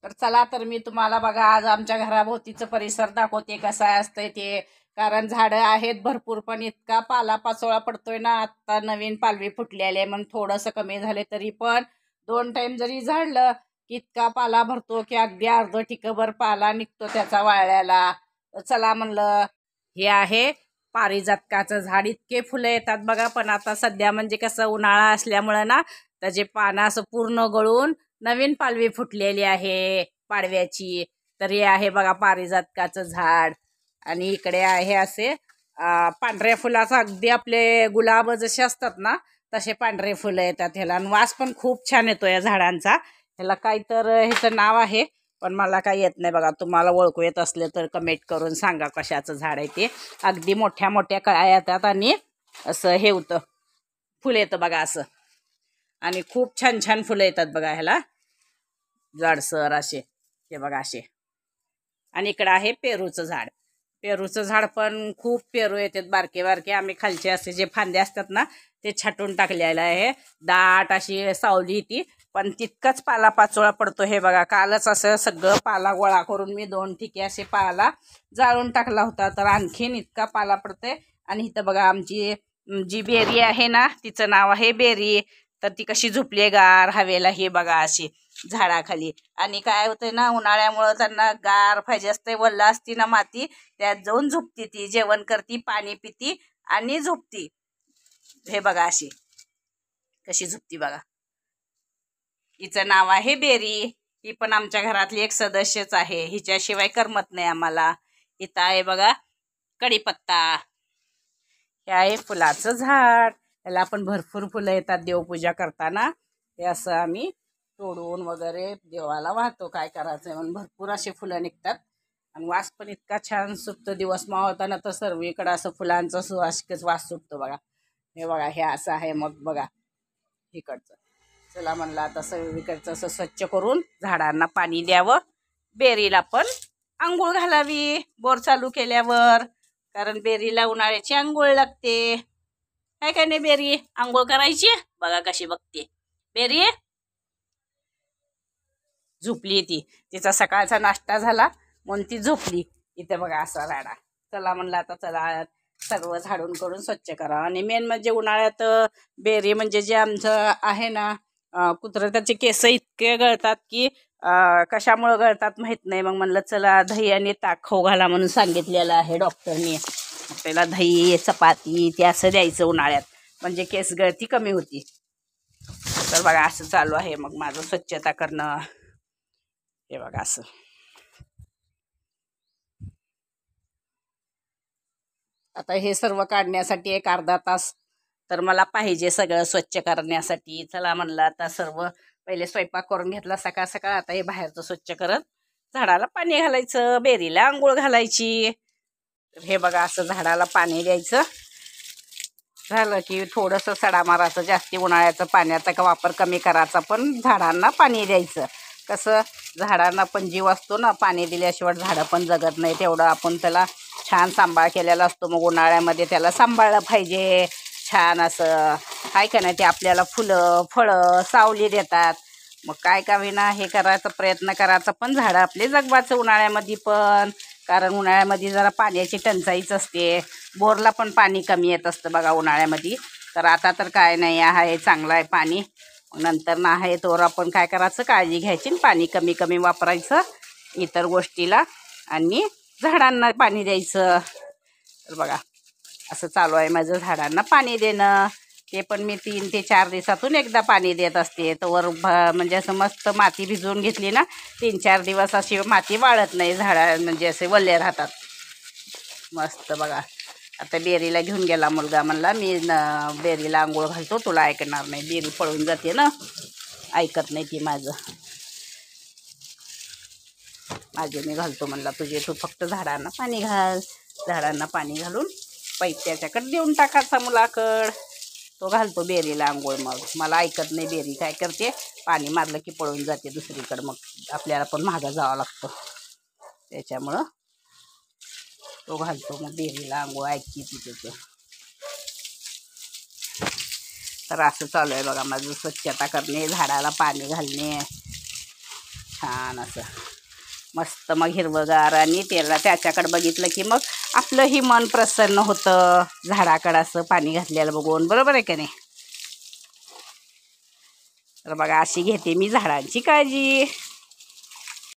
तर चला, तर मी तुम्हाला बघा आज आमच्या घराभोवतीचं परिसर दाखवते कसा असतंय ते. कारण झाडं आहेत भरपूर, पण इतका पालापाचोळा पडतोय ना. आत्ता नवीन पालवी फुटलेली आहे म्हणून थोडंसं कमी झाले, तरी पण 2 टाइम जरी झाडलं की इतका पाला भरतो की अगदी अर्ध ठिकभर पाला निघतो त्याचा वाळल्याला. तर चला म्हणलं, हे आहे पारिजातकाचं झाड. इतके फुलं येतात बघा, पण आता सध्या म्हणजे कसं उन्हाळा असल्यामुळं ना त्याचे पानं असं पूर्ण गळून नवीन पालवी फुटलेली आहे पाडव्याची. तर हे आहे बघा पारिजातकाचं झाड. आणि इकडे आहे असे पांढऱ्या फुलाचा, अगदी आपले गुलाब जसे असतात ना तसे पांढरे फुलं येतात ह्याला. आणि वास पण खूप छान येतो या झाडांचा. ह्याला काय तर ह्याचं नाव आहे, पण मला काही येत नाही बघा. तुम्हाला ओळखू येत असले तर कमेंट करून सांगा कशाचं झाड आहे ते. अगदी मोठ्या मोठ्या कळ्या येतात आणि असं हे होतं, फुल येतं बघा असं. आणि खूप छान छान फुलं येतात बघा ह्याला, जाडसर असे. हे बघा असे. आणि इकडं आहे पेरूचं झाड. पेरूचं झाड पण खूप पेरू येतात बारके बारके. आम्ही खालचे असे जे फांदे असतात ना ते छाटून टाकलेलं आहे. दाट अशी सावली ती, पण तितकाच पालापाचोळा पडतो. हे बघा, कालच असं सगळं पाला गोळा करून मी 2 ठिके असे पाला जाळून टाकला होता, तर आणखीन इतका पाला पडतोय. आणि इथं बघा आमची जी बेरी आहे ना, तिचं नाव आहे बेरी. तर ती कशी झोपली गार हवेला, हे बघा अशी झाडाखाली. आणि काय होतंय ना, उन्हाळ्यामुळं त्यांना गार पाहिजे असते, वल्ला असती ना माती, त्यात जाऊन झोपती ती, जेवण करती, पाणी पिती आणि झोपती. हे बघा अशी कशी झोपती बघा. हिचं नाव आहे बेरी. ही पण आमच्या घरातली एक सदस्यच आहे, हिच्याशिवाय करमत नाही आम्हाला. इथं आहे बघा कढीपत्ता. हे आहे फुलाचं झाड. याला आपण भरपूर फुलं येतात देवपूजा करताना. हे असं आम्ही तोडून वगैरे देवाला वाहतो. काय करायचं म्हणून भरपूर असे फुलं निघतात. आणि वास पण इतका छान सुटतो. दिवस मावळताना तर सर्वीकडे असं फुलांचा सुवासिकच वास सुटतो बघा. हे बघा, हे असं आहे मग बघा इकडचं. चला म्हणलं आता सगळीकडचं असं स्वच्छ करून झाडांना पाणी द्यावं. बेरीला पण आंघोळ घालावी बोर चालू केल्यावर, कारण बेरीला उन्हाळ्याची आंघोळ लागते. काय काय नाही, बेरी आंघोळ करायची. बघा कशी बघते बेरी. झोपली ती, तिचा सकाळचा नाश्ता झाला म्हणून ती झोपली. इथे बघा असा राडा. चला म्हणलं आता चला सर्व झाडून करून स्वच्छ करा. आणि मेन म्हणजे उन्हाळ्यात बेरी म्हणजे जे आमचं आहे ना कुत्रं, त्याचे केस इतके गळतात की कशामुळं गळतात माहीत नाही. मग म्हणलं चला दही आणि ताक खाऊ घाला म्हणून सांगितलेलं आहे डॉक्टरनी. आपल्याला दही चपाती ते असं द्यायचं उन्हाळ्यात, म्हणजे केस गळती कमी होती. तर बघा असं चालू आहे मग माझं स्वच्छता करणं. हे बघा असं. आता हे सर्व काढण्यासाठी एक अर्धा तास तर मला पाहिजे सगळं स्वच्छ करण्यासाठी. चला म्हणलं आता सर्व पहिले स्वयंपाक करून घेतला सकाळ सकाळ. आता हे बाहेरचं स्वच्छ करत झाडाला पाणी घालायचं, बेरीला आंघोळ घालायची. हे बघा असं झाडाला पाणी द्यायचं. झालं की थोडंसं सडा मारायचं, जास्ती उन्हाळ्याचं पाण्याचा वापर कमी करायचा, पण झाडांना पाणी द्यायचं. कसं झाडांना पण जीव असतो ना, पाणी दिल्याशिवाय झाडं पण जगत नाही. तेवढं आपण त्याला छान सांभाळ केलेला असतो. मग उन्हाळ्यामध्ये त्याला सांभाळलं पाहिजे छान असं. काय का नाही, ते आपल्याला फुलं फळं सावली देतात. मग काय का विना हे करायचा प्रयत्न करायचा, पण झाडं आपले जगवायचं उन्हाळ्यामध्ये पण. कारण उन्हाळ्यामध्ये जरा पाण्याची टंचाईच असते. बोरला पण पाणी कमी येत असतं बघा उन्हाळ्यामध्ये. तर आता तर काय नाही आहे, चांगलं आहे पाणी. नंतर ना आहे तोवर आपण काय करायचं, काळजी घ्यायची, पाणी कमी कमी वापरायचं इतर गोष्टीला, आणि झाडांना पाणी द्यायचं. तर बघा असं चालू आहे माझं झाडांना पाणी देणं. ते पण मी 3 ते 4 दिवसातून एकदा पाणी देत असते. तोवर म्हणजे असं मस्त माती भिजवून घेतली ना, 3-4 दिवस अशी माती वाळत नाही, झाडा म्हणजे असे वल्ले राहतात मस्त बघा. आता बेरीला घेऊन गेला मुलगा, म्हणला मी बेरीला आंघोळ घालतो, तुला ऐकणार नाही. बेरी पळून जाते ना, ऐकत नाही ती माझं. माझे मी घालतो म्हणला, तुझे तू फक्त झाडांना पाणी घाल. झाडांना पाणी घालून पाईप त्याच्याकडे देऊन टाकायचा मुलाकड. तो घालतो बेरीला आंघोळ. मग मला ऐकत नाही बेरी, काय करते, पाणी मारलं की पळून जाते दुसरीकडं. मग आपल्याला पण मागं जावं लागतं, त्याच्यामुळं तो घालतो मग बेरीला आंघोळ. ऐकते ती त्याचं. तर असं चालू आहे बघा माझं स्वच्छता करणे, झाडाला पाणी घालणे. छान असं मस्त मग हिरवंगार, आणि त्याच्याकडे बघितलं की मग आपलंही मन प्रसन्न होतं झाडाकडं असं पाणी घातलेलं बघून, बरोबर आहे का नाही. तर बघा अशी घेते मी झाडांची काळजी.